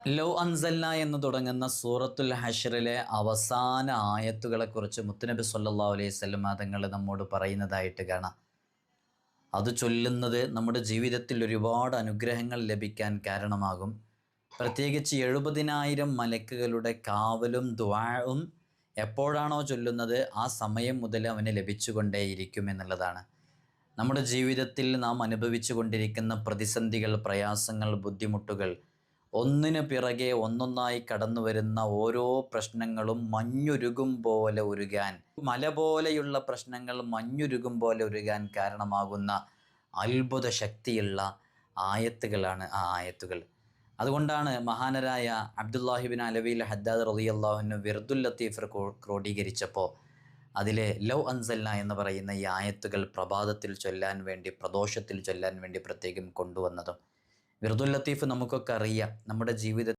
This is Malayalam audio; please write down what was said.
ലൗ അൻസൽന എന്ന് തുടങ്ങുന്ന സൂറത്തുൽ ഹശ്റിലെ അവസാന ആയത്തുകളെക്കുറിച്ച് മുത്തുനബി സല്ലല്ലാഹു അലൈഹി വസല്ലം തങ്ങൾ നമ്മോട് പറയുന്നതായിട്ട് കാണാം. അത് ചൊല്ലുന്നത് നമ്മുടെ ജീവിതത്തിൽ ഒരുപാട് അനുഗ്രഹങ്ങൾ ലഭിക്കാൻ കാരണമാകും. പ്രത്യേകിച്ച് 70,000 മലക്കുകളുടെ കാവലും ദുആഉം എപ്പോഴാണോ ചൊല്ലുന്നത് ആ സമയം മുതൽ അവന് ലഭിച്ചുകൊണ്ടേയിരിക്കും എന്നുള്ളതാണ്. നമ്മുടെ ജീവിതത്തിൽ നാം അനുഭവിച്ചു കൊണ്ടിരിക്കുന്ന പ്രതിസന്ധികൾ, പ്രയാസങ്ങൾ, ബുദ്ധിമുട്ടുകൾ ഒന്നിനു പിറകെ ഒന്നൊന്നായി കടന്നു വരുന്ന ഓരോ പ്രശ്നങ്ങളും മഞ്ഞുരുകും പോലെ ഉരുകാൻ, മല പോലെയുള്ള പ്രശ്നങ്ങൾ മഞ്ഞുരുകും പോലെ ഉരുകാൻ കാരണമാകുന്ന അത്ഭുത ശക്തിയുള്ള ആയത്തുകളാണ് ആ ആയത്തുകൾ. അതുകൊണ്ടാണ് മഹാനരായ അബ്ദുല്ലാഹിബിൻ അലവിൽ ഹദ്ദാദ് റളിയല്ലാഹു അൻഹു വിർദുൽ ലത്തീഫ് ക്രോഡീകരിച്ചപ്പോൾ അതിലെ ലൗ അൻസൽന എന്ന് പറയുന്ന ഈ ആയത്തുകൾ പ്രഭാതത്തിൽ ചൊല്ലാൻ വേണ്ടി, പ്രദോഷത്തിൽ ചൊല്ലാൻ വേണ്ടി പ്രത്യേകം കൊണ്ടുവന്നതും. വിർദുൽ ലത്തീഫ് നമുക്കൊക്കെ അറിയാം, നമ്മുടെ ജീവിതത്തിൽ